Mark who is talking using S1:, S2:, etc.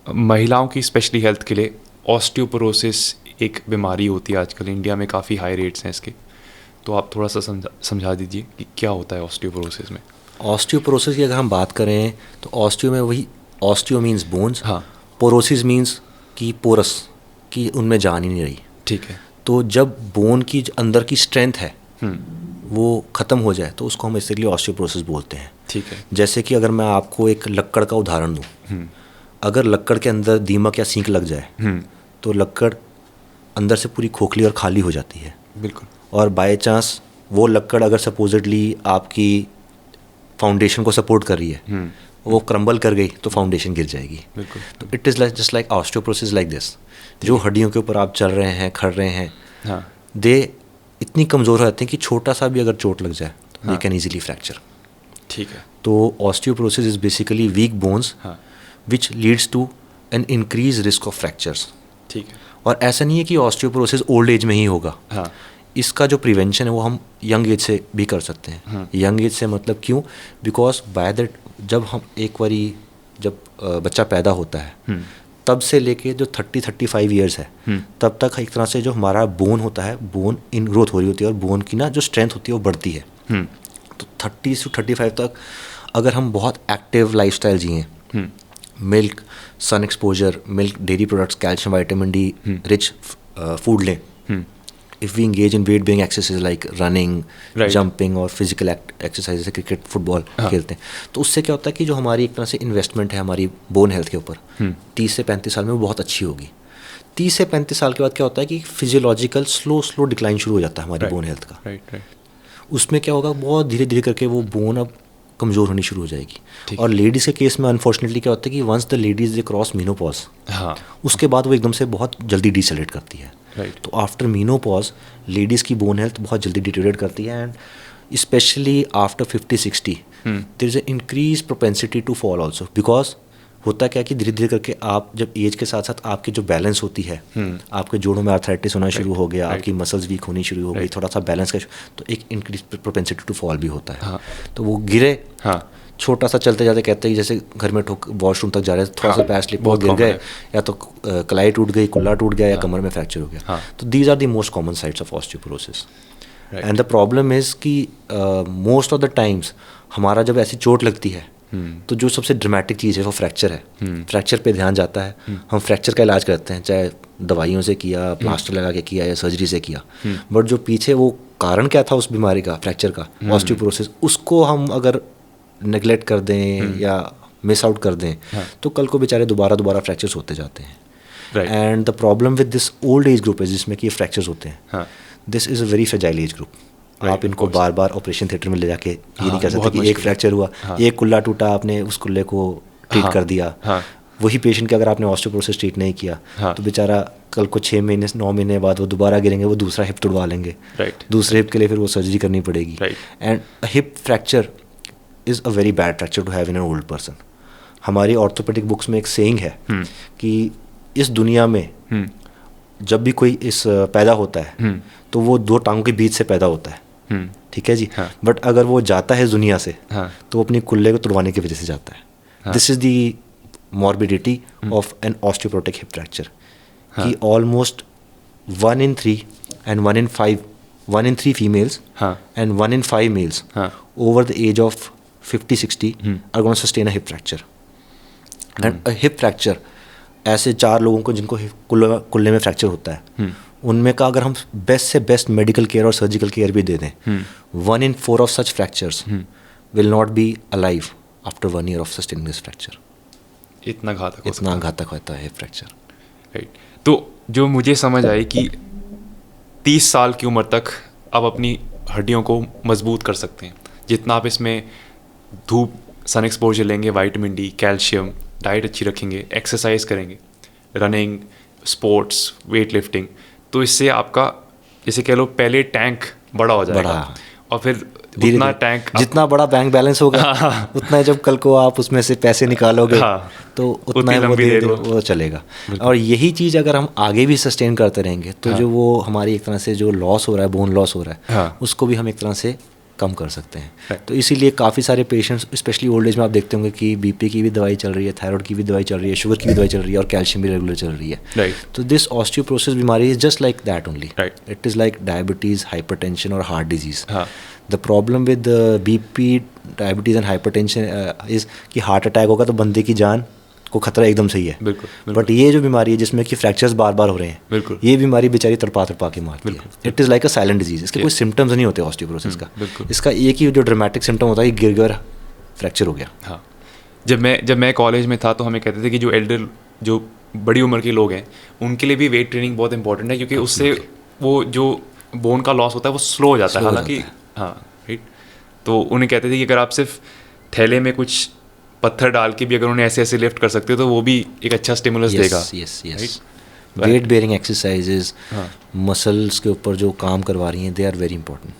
S1: महिलाओं की specially health के लिए ऑस्टियोपोरोसिस एक बीमारी होती है आजकल, इंडिया में काफ़ी हाई रेट्स हैं इसके, तो आप थोड़ा सा समझा दीजिए कि क्या होता है ऑस्टियोपोरोसिस में।
S2: ऑस्टियोपोरोसिस की अगर हम बात करें तो ऑस्टियो में वही, ऑस्टियो मीन्स बोन्स,
S1: हाँ
S2: पोरोसिस मीन्स कि पोरस, कि उनमें जान ही नहीं रही।
S1: ठीक है।
S2: तो जब बोन की अंदर की स्ट्रेंथ है वो ख़त्म हो जाए तो उसको हम इसीलिए ऑस्टियोपोरोसिस बोलते हैं।
S1: ठीक है।
S2: जैसे कि अगर मैं आपको एक लक्कड़ का उदाहरण दूँ, अगर लक्कड़ के अंदर दीमक या सींक लग जाए तो लक्कड़ अंदर से पूरी खोखली और खाली हो जाती है।
S1: बिल्कुल।
S2: और बाय चांस वो लक्कड़ अगर सपोजिटली आपकी फाउंडेशन को सपोर्ट कर रही है, वो क्रम्बल कर गई तो फाउंडेशन गिर जाएगी।
S1: बिल्कुल।
S2: तो it is like just like osteoporosis like this. जो हड्डियों के ऊपर आप चल रहे हैं, खड़ रहे हैं,
S1: हाँ
S2: दे इतनी कमज़ोर हो जाते हैं कि छोटा सा भी अगर चोट लग जाए तो दे कैन ईजिली फ्रैक्चर।
S1: ठीक है।
S2: तो osteoporosis is basically weak bones which leads to an increase risk of fractures.
S1: ठीक है।
S2: और ऐसा नहीं है कि ऑस्टियोपोरोसिस ओल्ड एज में ही होगा।
S1: हाँ
S2: इसका जो प्रिवेंशन है वो हम यंग एज से भी कर सकते हैं। यंग एज से मतलब क्यों? बिकॉज बाय दैट जब हम एक बारी जब बच्चा पैदा होता है तब से लेके जो 30-35 ईयर्स है तब तक एक तरह से जो हमारा बोन होता है, बोन इन ग्रोथ हो रही होती है और बोन की ना जो स्ट्रेंथ होती है वो बढ़ती है। तो 30 से 35 तक अगर हम बहुत एक्टिव लाइफस्टाइल जिए, milk, sun exposure, milk, dairy products, calcium, vitamin D rich food लें, if we engage in weight bearing exercises like running, jumping और physical exercises जैसे क्रिकेट, फुटबॉल खेलते हैं, तो उससे क्या होता है कि जो हमारी एक तरह से इन्वेस्टमेंट है हमारी बोन हेल्थ के ऊपर 30 से 35 साल में वो बहुत अच्छी होगी। 30 से 35 साल के बाद क्या होता है कि फिजियोलॉजिकल स्लो डिक्लाइन शुरू हो जाता है हमारी बोन हेल्थ का। उसमें क्या होगा, बहुत धीरे धीरे करके वो बोन अब कमज़ोर होनी शुरू हो जाएगी। और लेडीज़ के केस में अनफॉर्चुनेटली क्या होता है कि once the ladies they cross menopause, उसके बाद वो एकदम से बहुत जल्दी डिसेलेट करती है। तो आफ्टर मीनोपॉज लेडीज़ की बोन हेल्थ बहुत जल्दी डिटेरियोरेट करती है and specially after 50-60 there is a increase propensity to fall also. Because होता क्या कि धीरे धीरे करके आप जब एज के साथ साथ आपकी जो बैलेंस होती है, आपके जोड़ों में आर्थराइटिस होना शुरू हो गया, आपकी मसल्स वीक होनी शुरू हो गई, थोड़ा सा बैलेंस का, तो एक इंक्रीज प्रोपेंसिटी टू फॉल भी होता है। तो वो गिरे, छोटा सा चलते जाते कहते हैं जैसे घर में वॉशरूम तक जा रहे हैं, थोड़ा सा पैर स्लिप हो गिर गए, या तो कलाई टूट गई, कुल्ला टूट गया, या कमर में फ्रैक्चर हो गया। तो these are the most common sites of osteoporosis. And the problem is कि मोस्ट ऑफ द टाइम्स हमारा जब ऐसी चोट लगती है तो जो सबसे ड्रामेटिक चीज़ है वो फ्रैक्चर है। फ्रैक्चर पे ध्यान जाता है, हम फ्रैक्चर का इलाज करते हैं, चाहे दवाइयों से किया, प्लास्टर लगा के किया, या सर्जरी से किया, बट जो पीछे वो कारण क्या था उस बीमारी का, फ्रैक्चर का, ऑस्टियोपोरोसिस, उसको हम अगर नेगलेक्ट कर दें या मिस आउट कर दें तो कल को बेचारे दोबारा फ्रैक्चर्स होते जाते हैं। And the problem with this old age group है जिसमें कि ये फ्रैक्चर्स होते हैं, this is a very fragile age group. आप इनको बार बार ऑपरेशन थिएटर में ले जाके ये नहीं कर सकते कि एक फ्रैक्चर हुआ, एक कुल्ला टूटा, आपने उस कुल्ले को ट्रीट कर दिया। वही पेशेंट के अगर आपने ऑस्टियोपोरोसिस ट्रीट नहीं किया तो बेचारा कल को 6 महीने 9 महीने बाद वो दोबारा गिरेंगे, वो दूसरा हिप तुड़वा लेंगे, दूसरे हिप के लिए फिर वो सर्जरी करनी पड़ेगी। And hip fracture is a very bad fracture to have in an old person. हमारी ऑर्थोपेडिक बुक्स में एक सेइंग है कि इस दुनिया में जब भी कोई इस पैदा होता है तो वो 2 टांगों के बीच से पैदा होता है, ठीक है जी। बट अगर वो जाता है इस दुनिया से तो वो अपनी कुल्ले को तुड़वाने की वजह से जाता है। This is the morbidity of an osteoporotic hip fracture, कि almost 1 in 3 and 1 in 3 females and 1 in 5 males over the age of 50-60 are going to sustain a hip fracture. And a hip fracture ऐसे 4 लोगों को जिनको कुल्ले में fracture होता है, उनमें का अगर हम बेस्ट से बेस्ट मेडिकल केयर और सर्जिकल केयर भी दे दें, 1 in 4 of such fractures will not be alive after 1 year of sustaining this fracture.
S1: इतना
S2: घातक होता है फ्रैक्चर।
S1: राइट। तो जो मुझे समझ आई कि 30 साल की उम्र तक आप अपनी हड्डियों को मजबूत कर सकते हैं, जितना आप इसमें धूप, सन एक्सपोजर लेंगे, विटामिन डी, कैल्शियम, डाइट अच्छी रखेंगे, एक्सरसाइज करेंगे, रनिंग, स्पोर्ट्स, वेट लिफ्टिंग, तो इससे आपका जैसे कह लो पहले टैंक बड़ा हो जाएगा और फिर उतना टैंक
S2: जितना बड़ा बैंक बैलेंस होगा उतना जब कल को आप उसमें से पैसे निकालोगे तो उतना वो चलेगा। और यही चीज़ अगर हम आगे भी सस्टेन करते रहेंगे तो जो वो हमारी एक तरह से जो लॉस हो रहा है, बोन लॉस हो रहा है, उसको भी हम एक तरह से कम कर सकते हैं।
S1: Right.
S2: तो इसीलिए काफ़ी सारे पेशेंट्स स्पेशली ओल्ड एज में आप देखते होंगे कि बीपी की भी दवाई चल रही है, थायराइड की भी दवाई चल रही है, शुगर की भी दवाई चल रही है और कैल्शियम भी रेगुलर चल रही है।
S1: Right.
S2: तो दिस ऑस्टियोपोरोसिस बीमारी is just like that only.
S1: Right.
S2: It is like diabetes, hypertension और हार्ट डिजीज़।
S1: हाँ
S2: the problem with BP, diabetes and hypertension is कि हार्ट अटैक होगा तो बंदे की जान को खतरा एकदम सही है।
S1: बिल्कुल
S2: बट ये जो बीमारी है जिसमें कि फ्रैक्चर्स बार बार हो रहे हैं,
S1: बिल्कुल
S2: ये बीमारी बेचारी तड़पा के मारती है। It is like a silent disease. इसके कोई सिम्टम्स नहीं होते ऑस्टियोपोरोसिस का। इसका एक ही जो ड्रामेटिक सिम्टम होता है, गिर गया, फ्रैक्चर हो गया।
S1: हाँ, जब मैं कॉलेज में था तो हमें कहते थे कि जो बड़ी उम्र के लोग हैं उनके लिए भी वेट ट्रेनिंग बहुत इंपॉर्टेंट है, क्योंकि उससे वो जो बोन का लॉस होता है वो स्लो हो जाता है। हालांकि हाँ राइट, तो उन्हें कहते थे कि अगर आप सिर्फ थैले में कुछ पत्थर डाल के भी अगर उन्हें ऐसे लिफ्ट कर सकते हो तो वो भी एक अच्छा स्टिमुलस देगा।
S2: Yes weight bearing exercises, muscles के ऊपर जो काम करवा रही हैं, दे आर वेरी इंपॉर्टेंट।